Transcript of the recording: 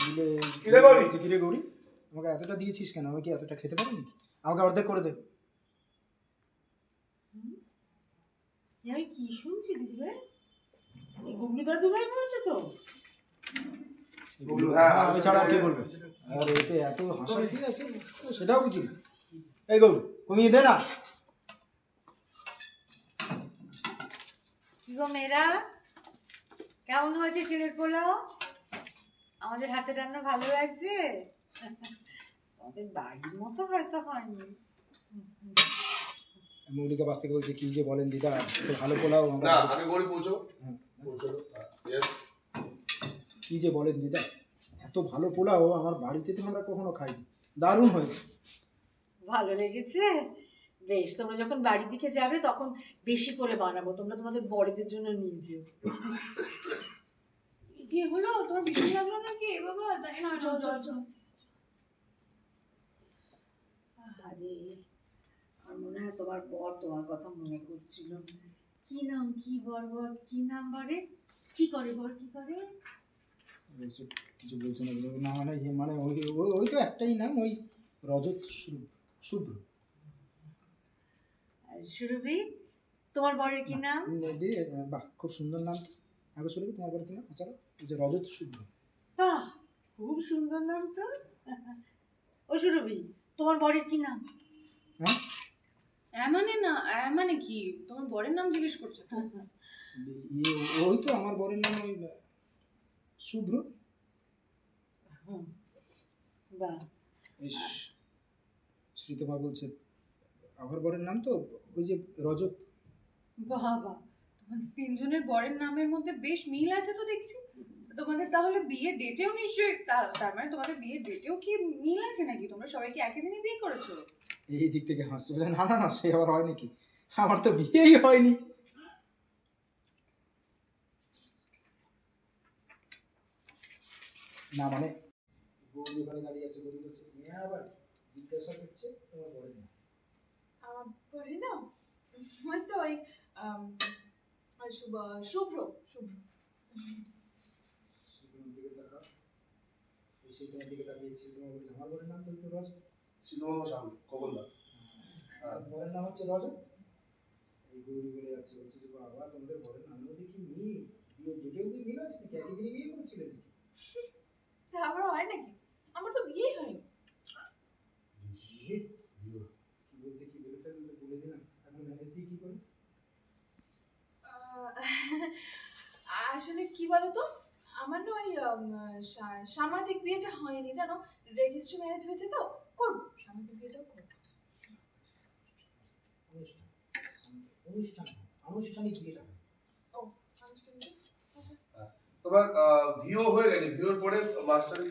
দিলে কিরে গৌরী? কিরে গৌরী, আমাকে এতটা দিয়েছিস কেন? আমি কি এতটা খেতে পারি নাকি? আমাকে অর্ধেক করে দে। আমি কি শুনছি দিদিভাই? এই গুবলু দাদুভাই বলছে তো? হ্যাঁ, আমি ছাড়া আর কে বলবে? আর এতে এত হাসা কি আছে সেটাও বুঝি না। এই গৌরী, কমিয়ে দে না। কি গো মেয়েরা, কেমন হয়েছে চিড়ের পোলাও? আমাদের হাতে রান্না ভালো লাগছে? আমাদের বাড়ির মতো হয়তো হয়নি। মৌলিকা বাস থেকে বলছে কি যে বলেন দিদা, এত ভালো পোলাও না, আমরা আগে গৌরী পৌঁছো। হ্যাঁ, পৌঁছো। Yes. কি যে বলেন দিদা, এত ভালো পোলাও আমার বাড়িতে তো আমরা কখনো খাইনি। দারুণ হয়েছে। ভালো লেগেছে? বেশ, তোমরা যখন বাড়ির দিকে যাবে তখন বেশি করে বানাবো, তোমরা তোমাদের বড়দের জন্য নিয়ে যেও। কি হলো, তোমার ভীষণ লাগলো নাকি বাবা? তাই না, চল চল চল। আরে আমার মনে হয় তোমার বর তোমার কথা মনে করছিল। কি নাম, কি বর বর কি নাম বরে? কি করে বর, কি করে? কিছু বলছে না না, মানে মানে ওই ওই তো একটাই নাম, ওই রজত শুভ্র। সুরভি, তোমার বরের কি নাম? বাহ, খুব সুন্দর নাম। আগে সুরভি, তোমার বড় কি নাম? চলো, ওই যে রজত শুভ্র। বাহ, খুব সুন্দর নাম তো। ও সুরভি, তোমার বরের কি নাম? হ্যাঁ, মানে না, মানে কি তোমার বরের নাম জিজ্ঞেস করছো তো? ওই তো আমার বরের নাম ওই শুভ্র। বাহ, শ্রীতমা বলছে আমার বরের নাম তো ওই যে রজত। বাহ বাহ, তোমাদের তিনজনের বরের নামের মধ্যে বেশ মিল আছে তো দেখছি। তোমাদের তাহলে বিয়ের ডেটেও নিশ্চয়ই তার মানে তোমাদের বিয়ের ডেটেও কি মিল আছে নাকি? তোমরা সবাই কি একই দিনে বিয়ে করেছো? এই দিক থেকে হাসতে বলে না না না, সে আবার হয় নাকি? আমার তো বিয়েই হয়নি। না মানে গৌরী ওখানে দাঁড়িয়ে আছে, গৌরী বলছে মেয়ে আবার জিজ্ঞাসা করছে তোমার বরের নাম। আমার বলি না, ওই তো ওই শুভ্র শুভ্র। শ্রীতমার দিকে তাকা, শ্রীতমার দিকে তাকিয়ে শ্রীতমা বলছে আমার বরের নাম তো রজত। সিদ্ধমা সামনে, কবলদা। বরের নাম হচ্ছে রজত। এই গৌরী বলে যাচ্ছে, বলছে যে বাবা তোমাদের বরের নাম মধ্যে কি মিল, বিয়ে ডেটেও কি মিল আছে নাকি? একই দিনে বিয়ে করেছিলেন নাকি? তা আমার হয় নাকি? আমার তো বিয়েই হয়নি। বিয়ে? কি বলতে কি বলে ফেললে, বলে দিলাম। এখন ম্যানেজ দিয়ে কি করি? আসলে কি বলতো, আমার না ওই সামাজিক বিয়েটা হয়নি জানো, রেজিস্ট্রি ম্যারেজ হয়েছে তো, করবো সামাজিক বিয়েটাও করবো। অনুষ্ঠান আনুষ্ঠানিক বিয়েটা। ও আনুষ্ঠানিক। তোমার ভিও হয়ে গেছে, ভিওর পরে মাস্টারে